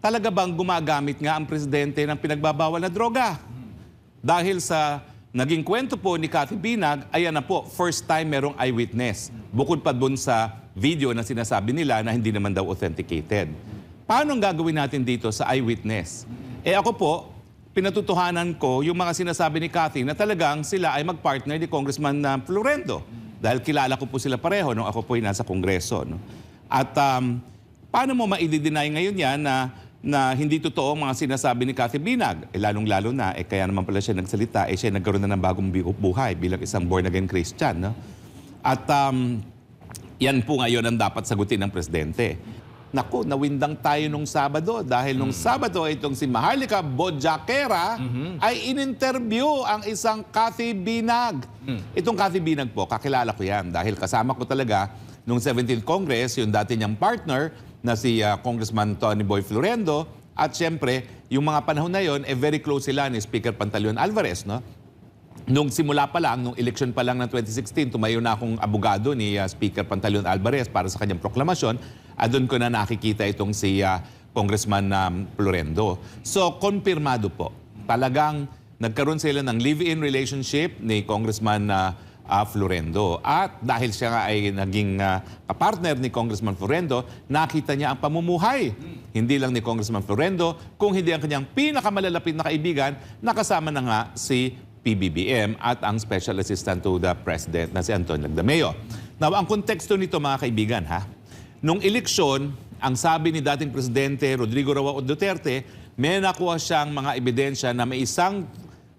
talaga bang gumagamit nga ang presidente ng pinagbabawal na droga? Dahil sa naging kwento po ni Cathy Binag, ayan na po, first time merong eyewitness. Bukod pa dun sa video na sinasabi nila na hindi naman daw authenticated. Paano ang gagawin natin dito sa eyewitness? Ako po, pinatutuhanan ko yung mga sinasabi ni Cathy na talagang sila ay magpartner ni Congressman Florendo. Dahil kilala ko po sila pareho nung ako po ay nasa Kongreso. No? At paano mo ma-i-deny ngayon yan na hindi totoo ang mga sinasabi ni Cathy Binag? Lalong-lalo na, kaya naman pala siya nagsalita, siya nagkaroon na ng bagong buhay bilang isang born-again Christian. No? At yan po ngayon ang dapat sagutin ng presidente. Naku, nawindang tayo nung Sabado dahil nung Sabado itong si Maharlika Bojaquera ay in-interview ang isang Cathy Binag. Itong Cathy Binag po, kakilala ko yan dahil kasama ko talaga nung 17th Congress, yung dati niyang partner na si Congressman Tony Boy Florendo at siyempre, yung mga panahon na yon, very close sila ni Speaker Pantaleon Alvarez, no? Nung simula pa lang, nung election pa lang ng 2016, tumayo na akong abogado ni Speaker Pantaleon Alvarez para sa kanyang proklamasyon. At doon ko na nakikita itong si Congressman Florendo. So, konfirmado po. Talagang nagkaroon sila ng live-in relationship ni Congressman Florendo. At dahil siya nga ay naging kapartner ni Congressman Florendo, nakita niya ang pamumuhay. Hindi lang ni Congressman Florendo, kung hindi ang kanyang pinakamalalapit na kaibigan, nakasama na nga si PBBM at ang Special Assistant to the President na si Antonio Lagdameo. Now, ang konteksto nito mga kaibigan, nung eleksyon, ang sabi ni dating Presidente Rodrigo Roa Duterte, may nakuha siyang mga ebidensya na may isang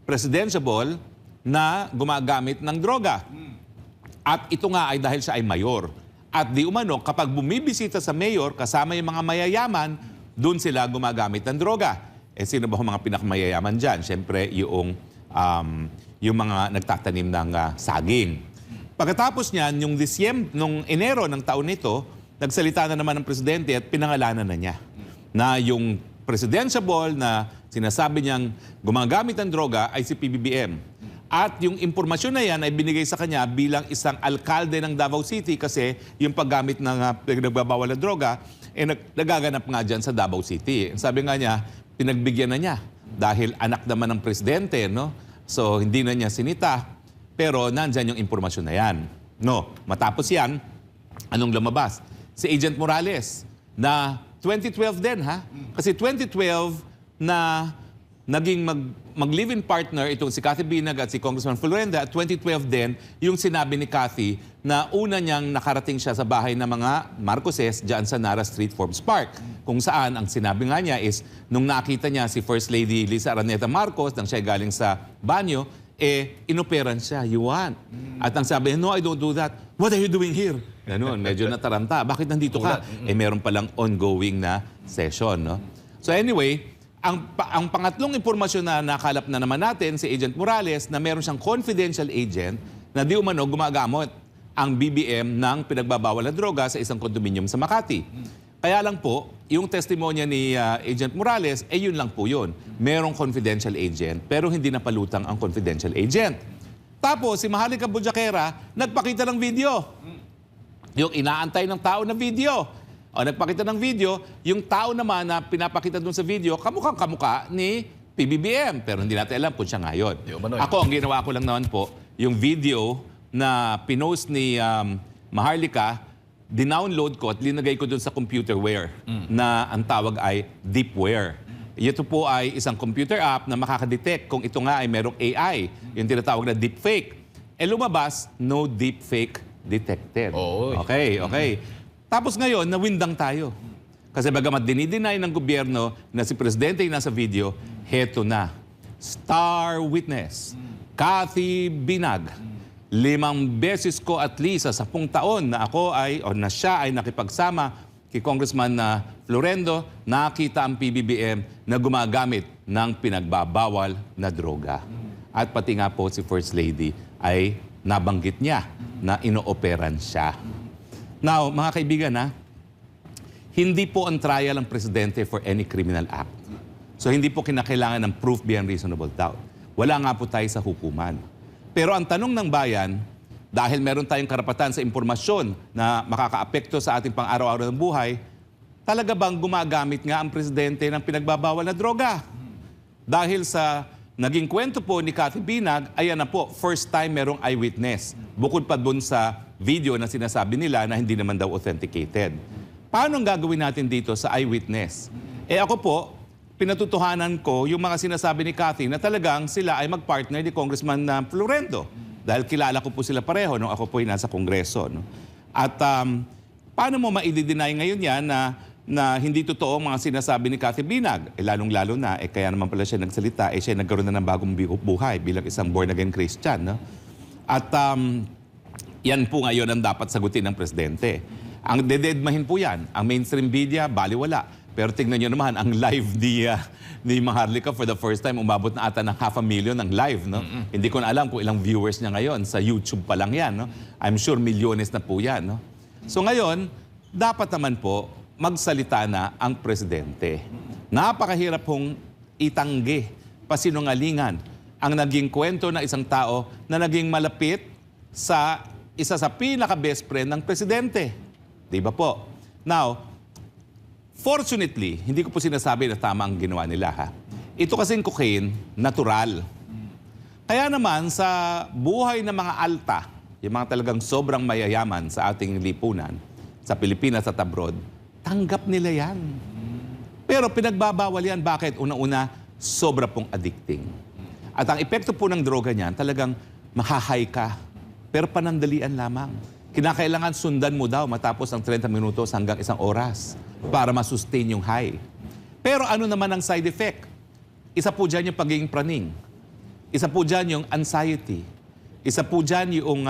presidentiable na gumagamit ng droga. At ito nga ay dahil siya ay mayor. At di umano, kapag bumibisita sa mayor, kasama yung mga mayayaman, doon sila gumagamit ng droga. Sino ba ang mga pinakamayayaman dyan? Siyempre, yung mga nagtatanim ng saging. Pagkatapos niyan, nung Enero ng taon nito, nagsalita na naman ng presidente at pinangalanan na niya na yung presidentiable na sinasabi niyang gumagamit ng droga ay si PBBM. At yung impormasyon na yan ay binigay sa kanya bilang isang alkalde ng Davao City kasi yung paggamit ng nagbabawal na droga nagaganap nga dyan sa Davao City. Sabi nga niya, pinagbigyan na niya dahil anak naman ng presidente, no? So hindi na niya sinita, pero nandyan yung impormasyon na yan. No, matapos yan, anong lumabas? Si Agent Morales na 2012 din, Kasi 2012 na naging mag-live-in partner itong si Cathy Binag at si Congressman Florendo at 2012 din yung sinabi ni Cathy na una niyang nakarating siya sa bahay ng mga Marcoses dyan sa Nara Street, Forbes Park. Kung saan ang sinabi nga niya is nung nakita niya si First Lady Lisa Araneta Marcos nang siya galing sa banyo, inoperan siya, Yuan. At ang sabi, no, I don't do that. What are you doing here? Ganun, medyo nataranta. Bakit nandito ka? Meron palang ongoing na session, no? So anyway, ang pangatlong impormasyon na nakalap na naman natin si Agent Morales na meron siyang confidential agent na di umano gumagamot ang BBM ng pinagbabawal na droga sa isang kondominium sa Makati. Kaya lang po, yung testimonya ni Agent Morales, yun lang po yun. Merong confidential agent, pero hindi napalutang ang confidential agent. Tapos, si Maharlika Bojaquera, nagpakita ng video. Yung inaantay ng tao na video. O nagpakita ng video, yung tao naman na pinapakita dun sa video, kamukhang-kamukha ni PBBM. Pero hindi natin alam kung siya nga yun. Ako, ang ginawa ko lang naman po, yung video na pinost ni Maharlika, dinownload ko at linagay ko dun sa computerware na ang tawag ay deepware. Ito po ay isang computer app na makakadetect kung ito nga ay merong AI, yung tinatawag na deepfake. Lumabas, no deepfake detected. Okay. Tapos ngayon, nawindang tayo. Kasi bagamat dinideny ng gobyerno na si Presidente ay nasa video, heto na. Star witness, Cathy Binag. 5 beses ko at least sa 10 taon na ako na siya ay nakipagsama kay Congressman Florendo, nakita ang PBBM na gumagamit ng pinagbabawal na droga. At pati nga po si First Lady ay nabanggit niya na inooperan siya. Now, mga kaibigan, hindi po ang trial ang presidente for any criminal act. So, hindi po kinakailangan ng proof beyond reasonable doubt. Wala nga po tayo sa hukuman. Pero ang tanong ng bayan, dahil meron tayong karapatan sa impormasyon na makakaapekto sa ating pang-araw-araw ng buhay, talaga bang gumagamit nga ang presidente ng pinagbabawal na droga? Dahil sa naging kwento po ni Cathy Binag, ayan na po, first time merong eyewitness. Bukod pa dun sa video na sinasabi nila na hindi naman daw authenticated. Paano ang gagawin natin dito sa eyewitness? Ako po, pinatutuhanan ko yung mga sinasabi ni Cathy na talagang sila ay magpartner ni Congressman Florendo. Dahil kilala ko po sila pareho nung ako po ay nasa Kongreso. No? At paano mo ma-i-deny ngayon yan na hindi totoo ang mga sinasabi ni Cathy Binag? Lalong-lalo na, kaya naman pala siya nagsalita, siya nagkaroon na ng bagong buhay bilang isang born-again Christian. No? At yan po ngayon ang dapat sagutin ng presidente. Ang dededmahin po yan. Ang mainstream media, baliwala. Pero tingnan nyo naman, ang live ni Maharlika for the first time, umabot na ata ng 500,000 ng live. No? Hindi ko na alam kung ilang viewers niya ngayon. Sa YouTube pa lang yan. No? I'm sure milyones na po yan. No? So ngayon, dapat naman po magsalita na ang presidente. Napakahirap pong itanggi, pasinungalingan, ang naging kwento ng isang tao na naging malapit sa isa sa pinaka-best friend ng presidente. Di ba po? Now, fortunately, hindi ko po sinasabi na tama ang ginawa nila. Ha? Ito kasing cocaine, natural. Kaya naman sa buhay ng mga alta, yung mga talagang sobrang mayayaman sa ating lipunan, sa Pilipinas at abroad, tanggap nila yan. Pero pinagbabawal yan. Bakit? Una-una, sobra pong addicting. At ang epekto po ng droga niyan, talagang mahahay ka. Pero panandalian lamang. Kinakailangan sundan mo daw matapos ng 30 minutos hanggang 1 oras para masustain yung high. Pero ano naman ang side effect? Isa po dyan yung pagiging praning. Isa po dyan yung anxiety. Isa po dyan yung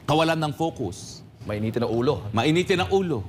kawalan ng focus. Mainitin ang ulo. Mainitin ang ulo.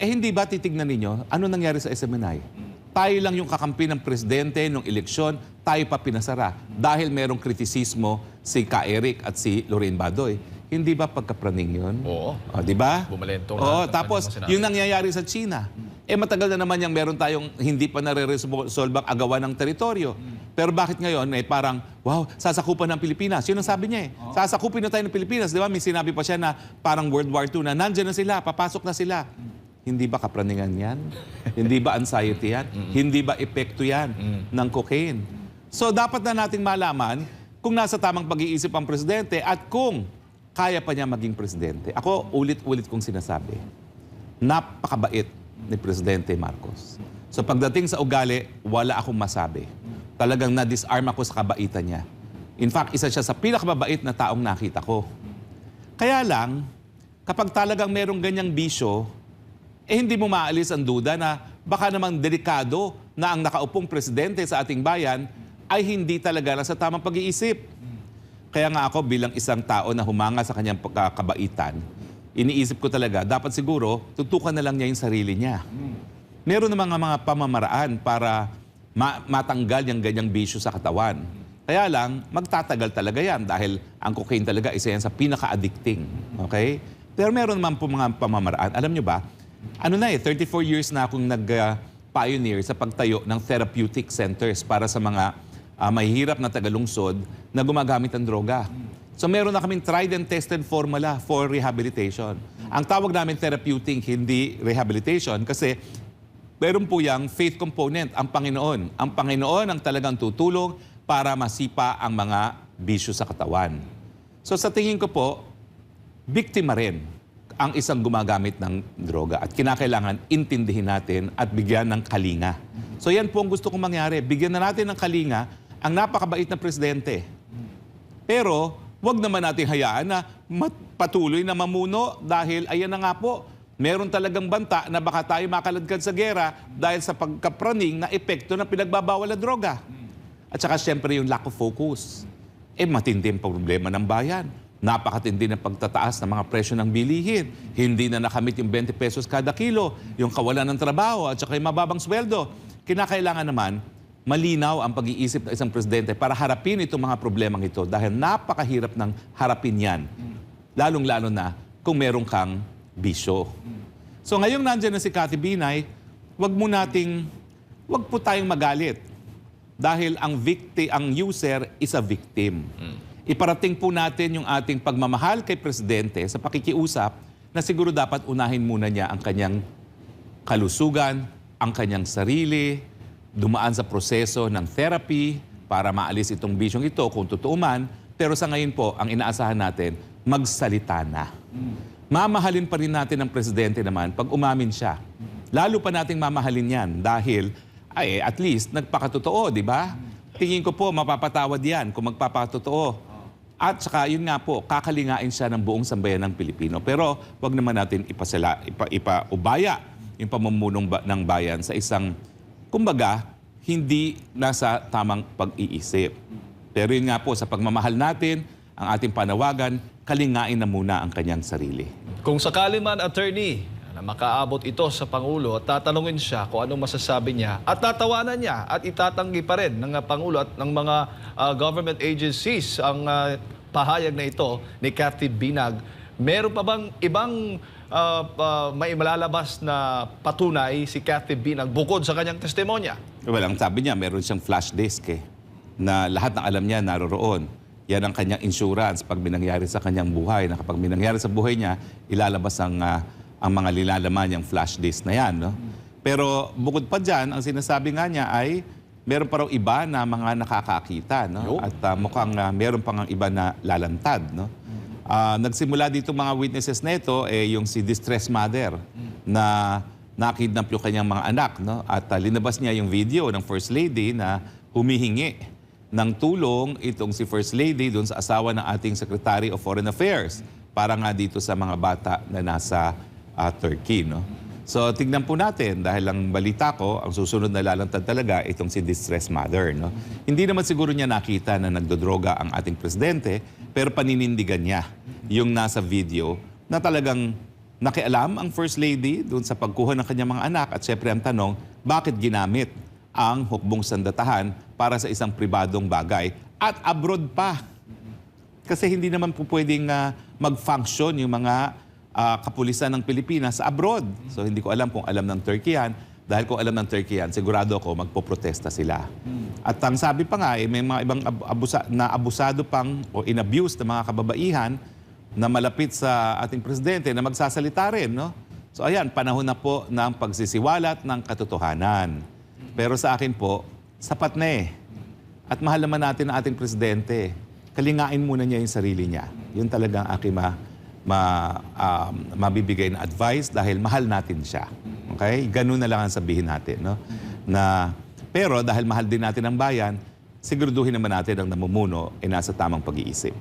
Hindi ba titignan ninyo, ano nangyari sa SMNI? Tayo lang yung kakampi ng presidente nung eleksyon, tayo pa pinasara. Dahil merong kritisismo si Ka Eric at si Lorraine Badoy. Hindi ba pagkapraning yun? Oo. Di ba? Bumalento na. Oo, tapos yung nangyayari sa China. Matagal na naman yung meron tayong hindi pa nare-resolve ang agawan ng teritoryo. Pero bakit ngayon parang, wow, sasakupan ng Pilipinas. Yun ang sabi niya Sasakupin na tayo ng Pilipinas. Di ba? May sinabi pa siya na parang World War II na nandyan na sila, papasok na sila. Hindi ba kapraningan yan? Hindi ba anxiety yan? Hindi ba epekto yan ng cocaine? So dapat na nating malaman kung nasa tamang pag-iisip ang presidente at kung kaya pa niya maging presidente. Ako, ulit-ulit kong sinasabi, napakabait ni Presidente Marcos. So pagdating sa ugali, wala akong masabi. Talagang na-disarm ako sa kabaitan niya. In fact, isa siya sa pinakamabait na taong nakita ko. Kaya lang, kapag talagang merong ganyang bisyo, hindi mo maalis ang duda na baka namang delikado na ang nakaupong presidente sa ating bayan ay hindi talaga nasa tamang pag-iisip. Kaya nga ako bilang isang tao na humanga sa kanyang kabaitan, iniisip ko talaga, dapat siguro tutukan na lang niya yung sarili niya. Meron namang mga pamamaraan para matanggal yung ganyang bisyo sa katawan. Kaya lang, magtatagal talaga yan dahil ang cocaine talaga isa yan sa pinaka-addicting. Okay? Pero meron naman po mga pamamaraan. Alam nyo ba, 34 years na akong nag-pioneer sa pagtayo ng therapeutic centers para sa mga mahihirap na tagalungsod na gumagamit ng droga. So meron na kaming tried and tested formula for rehabilitation. Ang tawag namin therapeutic, hindi rehabilitation, kasi meron po yung faith component, ang Panginoon. Ang Panginoon ang talagang tutulong para masipa ang mga bisyo sa katawan. So sa tingin ko po, biktima rin ang isang gumagamit ng droga at kinakailangan intindihin natin at bigyan ng kalinga. So yan po ang gusto kong mangyari. Bigyan na natin ng kalinga ang napakabait na presidente. Pero wag naman natin hayaan na patuloy na mamuno dahil ayan na nga po, meron talagang banta na baka tayo makaladkad sa gera dahil sa pagkapraning na epekto ng pinagbabawal na droga. At saka siyempre yung lack of focus. Matindi ang problema ng bayan. Napakatindi ng pagtataas ng mga presyo ng bilihin. Hindi na nakamit yung 20 pesos kada kilo, yung kawalan ng trabaho at saka yung mababang sweldo. Kinakailangan naman, malinaw ang pag-iisip ng isang presidente para harapin itong mga problemang ito dahil napakahirap ng harapin yan. Lalong-lalo na kung meron kang bisyo. So ngayong nandiyan na si Cathy Binay, wag po tayong magalit dahil ang user is a victim. Iparating po natin yung ating pagmamahal kay Presidente sa pakikiusap na siguro dapat unahin muna niya ang kanyang kalusugan ang kanyang sarili, dumaan sa proseso ng therapy para maalis itong bisyong ito kung totoo man. Pero sa ngayon po, ang inaasahan natin, magsalita na. Mamahalin pa rin natin ang presidente naman pag umamin siya. Lalo pa nating mamahalin yan dahil at least nagpakatotoo, di ba? Tingin ko po mapapatawad yan kung magpapatotoo. At saka yun nga po, kakalingain siya ng buong sambayan ng Pilipino. Pero wag naman natin ipaubaya yung pamumulong ng bayan sa isang, kumbaga, hindi nasa tamang pag-iisip. Pero yun nga po, sa pagmamahal natin, ang ating panawagan, kalingain na muna ang kanyang sarili. Kung sakali man, attorney, na makaabot ito sa Pangulo at tatanungin siya kung anong masasabi niya at tatawanan niya at itatanggi pa rin ng Pangulo at ng mga government agencies ang pahayag na ito ni Cathy Binag, meron pa bang ibang may malalabas na patunay si Cathy Binag bukod sa kanyang testimonya? Well, ang sabi niya, meron siyang flash disk na lahat ng alam niya naroroon. Yan ang kanyang insurance pag minangyari sa kanyang buhay. Na kapag minangyari sa buhay niya, ilalabas ang mga nilalaman niyang flash disk na yan. No? Pero bukod pa dyan, ang sinasabi nga niya ay meron pa raw iba na mga nakakakita. No? At mukhang meron pang iba na lalantad. No? Nagsimula dito mga witnesses na ito, yung si distressed mother na nakidnap yung kanyang mga anak. No? At linabas niya yung video ng First Lady na humihingi ng tulong itong si First Lady doon sa asawa ng ating Secretary of Foreign Affairs para nga dito sa mga bata na nasa Turkey. No? So tignan po natin dahil ang balita ko, ang susunod na lalantad talaga itong si distressed mother. No? Hindi naman siguro niya nakita na nagdodroga ang ating presidente pero paninindigan niya yung nasa video na talagang nakialam ang First Lady doon sa pagkuha ng kanyang mga anak at syempre ang tanong, bakit ginamit ang hukbong sandatahan para sa isang pribadong bagay at abroad pa? Kasi hindi naman po pwedeng mag-function yung mga kapulisan ng Pilipinas sa abroad. So hindi ko alam kung alam ng Turkey yan. Dahil kung alam ng Turkey yan, sigurado ako magpoprotesta sila. At ang sabi pa nga, may mga ibang abusado pang o inabuse na mga kababaihan na malapit sa ating presidente na magsasalita rin. No? So ayan, panahon na po ng pagsisiwalat ng katotohanan. Pero sa akin po, sapat na At mahal naman natin ang ating presidente. Kalingain muna niya yung sarili niya. Yun talagang aking mabibigay na advice dahil mahal natin siya. Okay? Ganun na lang ang sabihin natin. No? Pero dahil mahal din natin ang bayan, siguraduhin naman natin ang namumuno ay nasa tamang pag-iisip.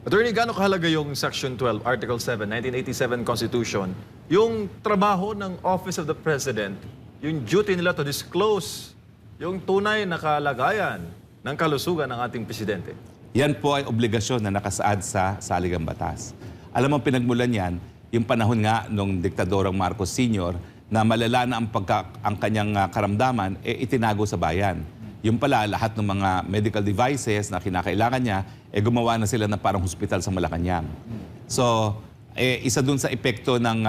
Attorney, gaano kahalaga yung Section 12, Article 7, 1987 Constitution, yung trabaho ng Office of the President, yung duty nila to disclose yung tunay na kalagayan ng kalusugan ng ating presidente? Yan po ay obligasyon na nakasaad sa saligang batas. Alam mo, pinagmulan yan, yung panahon nga nung diktadorang Marcos Sr. na malala na ang kanyang karamdaman, itinago sa bayan. Yung pala, lahat ng mga medical devices na kinakailangan niya, gumawa na sila ng parang hospital sa Malacanang. So, isa dun sa epekto ng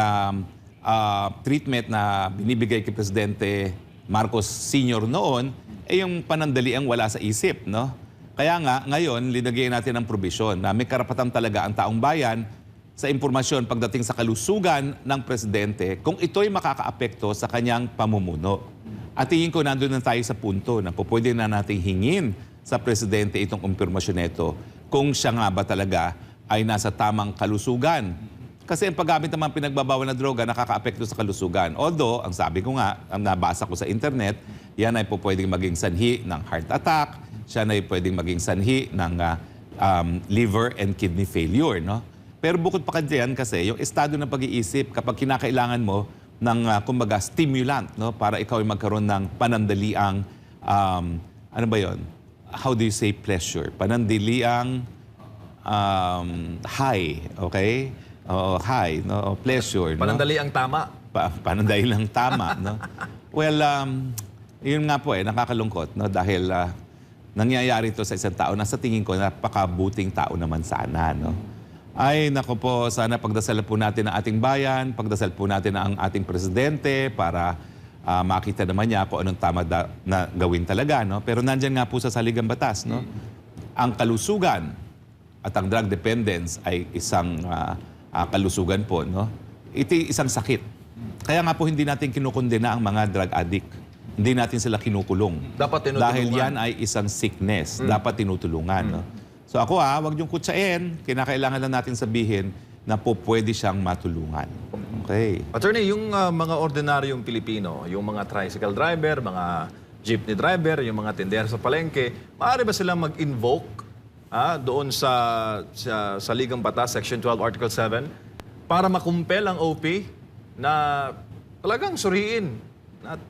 treatment na binibigay kay Presidente Marcos Sr. noon, yung panandaliang wala sa isip, no? Kaya nga, ngayon, linagay natin ang probisyon na may karapatan talaga ang taong bayan sa impormasyon pagdating sa kalusugan ng presidente kung ito'y makakaapekto sa kanyang pamumuno. At tingin ko nandun na tayo sa punto na pwede na nating hingin sa presidente itong impormasyon nito kung siya nga ba talaga ay nasa tamang kalusugan. Kasi ang paggamit ng mga pinagbabawal na droga nakakaapekto sa kalusugan. Although, ang sabi ko nga, ang nabasa ko sa internet, yan ay pwedeng maging sanhi ng heart attack, siya ay pwedeng maging sanhi ng liver and kidney failure. No? Pero bukod pa diyan kasi, yung estado ng pag-iisip, kapag kinakailangan mo ng, kumbaga, stimulant, no? Para ikaw ay magkaroon ng panandaliang, ano ba yon? How do you say pleasure? Panandaliang high, okay? High, no? Pleasure. Panandali ang tama. Panandaliang tama, no? Well, yun nga po nakakalungkot, no? Dahil nangyayari ito sa isang tao na sa tingin ko napakabuting tao naman sana, no? Ay, nako po, sana pagdasal po natin ang ating bayan, pagdasal po natin ang ating presidente para makita naman niya kung anong tama na gawin talaga, no? Pero nandyan nga po sa saligang batas, no? Ang kalusugan at ang drug dependence ay isang kalusugan po, no? Ito isang sakit. Kaya nga po hindi natin kinukondena ang mga drug addict. Hindi natin sila kinukulong. Dapat tinutulungan. Dahil yan ay isang sickness. Dapat tinutulungan. No? So ako wag niyong kutsain. Kinakailangan lang natin sabihin na po pwede siyang matulungan. Okay. Attorney, yung mga ordinaryong Pilipino, yung mga tricycle driver, mga jeepney driver, yung mga tindera sa palengke, maaari ba silang mag-invoke doon sa Ligang Batas, Section 12, Article 7, para makumpel ang OP na talagang suriin at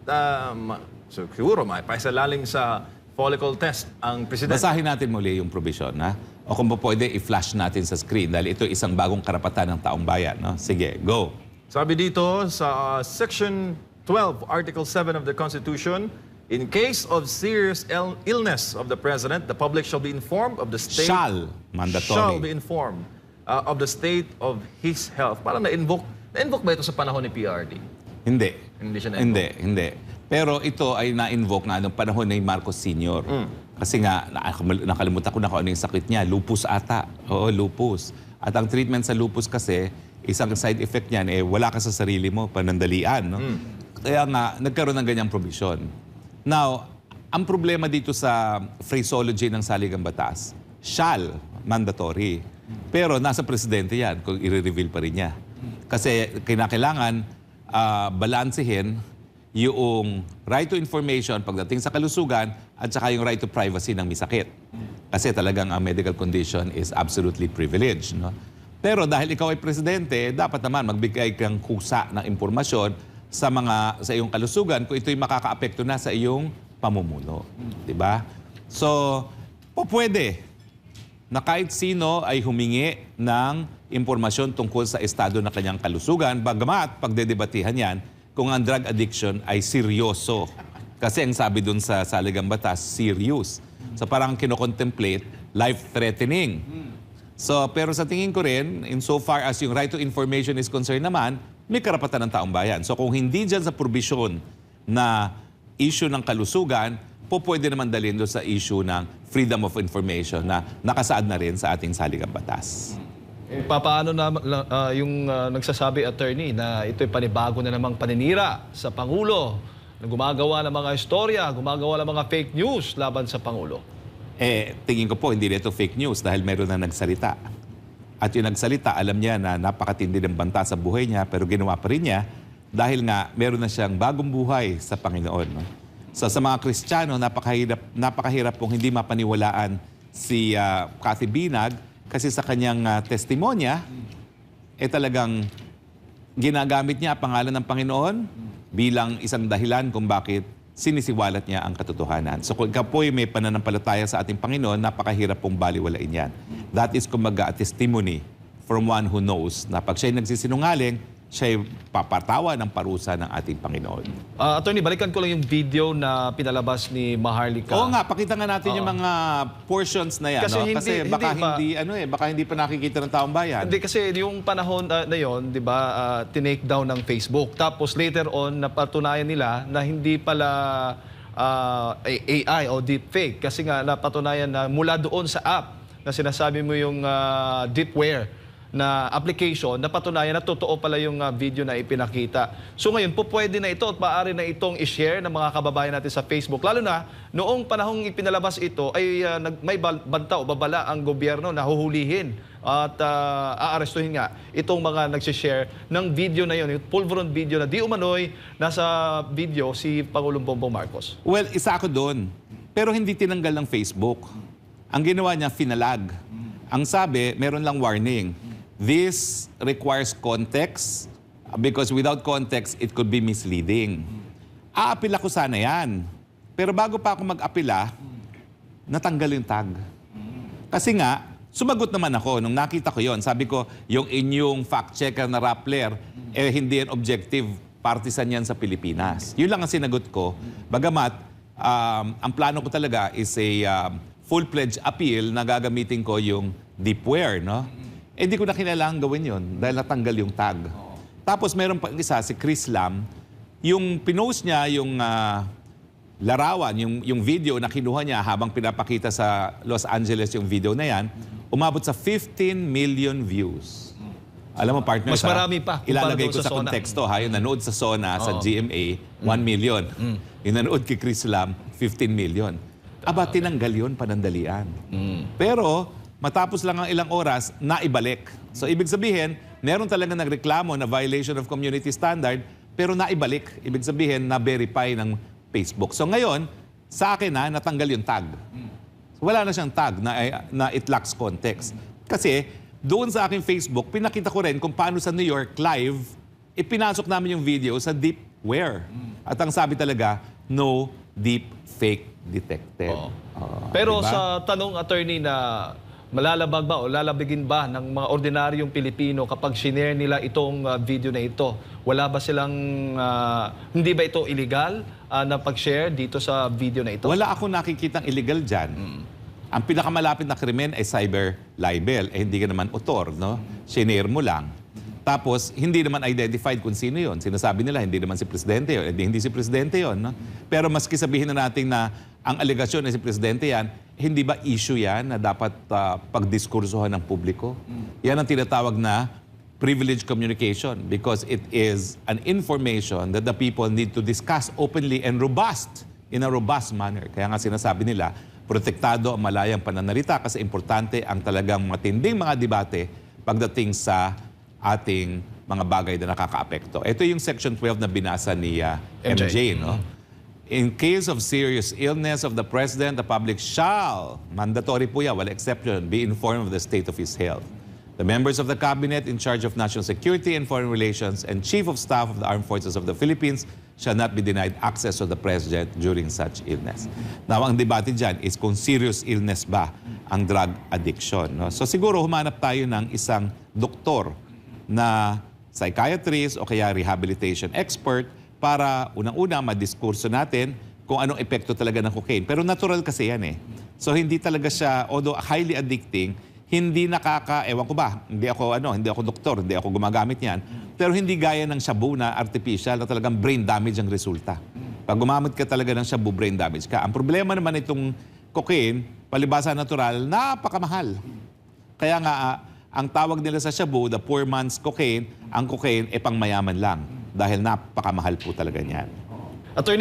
siguro maipasalaling sa follicle test ang presidente? Basahin natin muli yung provision, ha? O kung pwede, i-flash natin sa screen dahil ito isang bagong karapatan ng taong bayan. No? Sige, go. Sabi dito sa Section 12, Article 7 of the Constitution, in case of serious illness of the President, the public shall be informed of the state... Shall, mandatory. Shall be informed of the state of his health. Parang na-invoke ba ito sa panahon ni PRD? Hindi. Hindi siya na-invoke? Hindi. Pero ito ay na-invoke nga noong panahon ni Marcos Sr. Kasi nga, nakalimutan ko na kung ano yung sakit niya. Lupus ata. Oo, lupus. At ang treatment sa lupus kasi, isang side effect niyan, wala ka sa sarili mo, panandalian. No? Kaya nga, nagkaroon ng ganyang provision. Now, ang problema dito sa phraseology ng saligang batas, shall, mandatory. Pero nasa presidente yan kung i-reveal pa rin niya. Kasi kinakailangan balansehin yung right to information pagdating sa kalusugan at saka yung right to privacy ng may sakit. Kasi talagang ang medical condition is absolutely privileged. No? Pero dahil ikaw ay presidente, dapat naman magbigay kang kusa ng impormasyon sa iyong kalusugan kung ito'y makakaapekto na sa iyong pamumuno. Diba? So, pwede na kahit sino ay humingi ng impormasyon tungkol sa estado ng kanyang kalusugan, bagamat pagdedebatihan yan kung ang drug addiction ay seryoso. Kasi ang sabi dun sa saligang batas, serious. So parang kinocontemplate life-threatening. So, pero sa tingin ko rin, insofar as yung right to information is concerned naman, may karapatan ng taong bayan. So kung hindi dyan sa provision na issue ng kalusugan, pwede naman dalhin doon sa issue ng freedom of information na nakasaad na rin sa ating saligang batas. Paano na yung nagsasabi, attorney, na ito'y panibago na namang paninira sa Pangulo, na gumagawa ng mga istorya, gumagawa ng mga fake news laban sa Pangulo? Tingin ko po, hindi ito fake news dahil meron na nagsalita. At yung nagsalita, alam niya na napakatindi ng banta sa buhay niya, pero ginawa pa rin niya dahil nga meron na siyang bagong buhay sa Panginoon. No? So, sa mga Kristiyano, napakahirap pong hindi mapaniwalaan si Cathy Binag kasi sa kanyang testimonya, talagang ginagamit niya ang pangalan ng Panginoon bilang isang dahilan kung bakit sinisiwalat niya ang katotohanan. So kung ikaw po'y may pananampalataya sa ating Panginoon, napakahirap pong baliwalain yan. That is kumbaga a testimony from one who knows na pag siya'y nagsisinungaling, siya'y papatawa ng parusa ng ating Panginoon. Attorney, balikan ko lang yung video na pinalabas ni Maharlika. Oo nga, pakita nga natin yung mga portions na yan. Kasi baka hindi pa nakikita ng taong bayan. Hindi, kasi yung panahon na yon, di ba, tinake down ng Facebook. Tapos later on, napatunayan nila na hindi pala AI o deepfake. Kasi nga napatunayan na mula doon sa app na sinasabi mo yung deepware na application, napatunayan na totoo pala yung video na ipinakita. So ngayon, pwede na ito at maaari na itong i-share ng mga kababayan natin sa Facebook. Lalo na, noong panahong ipinalabas ito, ay may banta o babala ang gobyerno na huhulihin at aarestuhin nga itong mga nagsishare ng video na yun, yung pulveron video na di umano'y nasa video si Pangulong Bongbong Marcos. Well, isa ako doon. Pero hindi tinanggal ng Facebook. Ang ginawa niya, finalag. Ang sabi, meron lang warning. This requires context because without context, it could be misleading. Aapila ko sana yan. Pero bago pa ako mag-apila, natanggal yung tag. Kasi nga, sumagot naman ako nung nakita ko yon. Sabi ko, yung inyong fact-checker na Rappler, hindi yan objective, partisan yan sa Pilipinas. Yun lang ang sinagot ko. Bagamat, ang plano ko talaga is a full-fledged appeal na gagamitin ko yung deepware, no? Hindi ko na kinailangan gawin yon dahil natanggal yung tag. Tapos meron pa isa, si Chris Lam, yung pinost niya yung larawan, yung video na kinuha niya habang pinapakita sa Los Angeles yung video na yan, umabot sa 15 million views. Alam mo, partner, Mas marami pa kumpara ilalagay doon ko sa sa SONA. konteksto, ha? Yung nanood sa SONA, sa GMA, 1 million. Yung nanood kay Chris Lam, 15 million. Aba, tinanggal yun panandalian. Pero, matapos lang ang ilang oras, naibalik. So, ibig sabihin, meron talaga nagreklamo na violation of community standard, pero naibalik. Ibig sabihin, na-verify ng Facebook. So, ngayon, sa akin na, natanggal yung tag. So, wala na siyang tag na it lacks context. Kasi, doon sa aking Facebook, pinakita ko rin kung paano sa New York live, ipinasok namin yung video sa deepware. At ang sabi talaga, no deep fake detected. Pero diba? sa tanong, attorney, na malalabag ba o lalabigin ba ng mga ordinaryong Pilipino kapag shinare nila itong video na ito? Wala ba silang, hindi ba ito illegal na pag-share dito sa video na ito? Wala ako nakikitang illegal dyan. Ang pinakamalapit na krimen ay cyber libel. Hindi ka naman autor, no? Shinare mo lang. Tapos, hindi naman identified kung sino yon. Sinasabi nila, hindi naman si Presidente yun. Hindi si Presidente yon. No? Pero maski sabihin na natin na ang alegasyon ay si Presidente yan, hindi ba issue yan na dapat pagdiskursuhan ng publiko? Yan ang tinatawag na privileged communication because it is an information that the people need to discuss openly and in a robust manner. Kaya nga sinasabi nila, protektado ang malayang pananalita kasi importante ang talagang matinding mga debate pagdating sa ating mga bagay na nakakaapekto. Ito yung Section 12 na binasa ni MJ, no? In case of serious illness of the President, the public shall, mandatory po yan, wala exception, be informed of the state of his health. The members of the Cabinet in charge of national security and foreign relations and Chief of Staff of the Armed Forces of the Philippines shall not be denied access to the President during such illness. Now, ang debate dyan is kung serious illness ba ang drug addiction. No? So siguro humanap tayo ng isang doktor na psychiatrist o kaya rehabilitation expert para unang-una madiskurso natin kung anong epekto talaga ng cocaine. Pero natural kasi yan eh. So hindi talaga siya, although highly addicting, hindi ewan ko ba, hindi ako doktor, hindi ako gumagamit niyan, pero hindi gaya ng shabu na artificial na talagang brain damage ang resulta. Pag gumamit ka talaga ng shabu, brain damage ka. Ang problema naman itong cocaine, palibasa natural, napakamahal. Kaya nga, ang tawag nila sa shabu, the poor man's cocaine, ang cocaine ay pangmayaman lang dahil napakamahal po talaga niyan. Attorney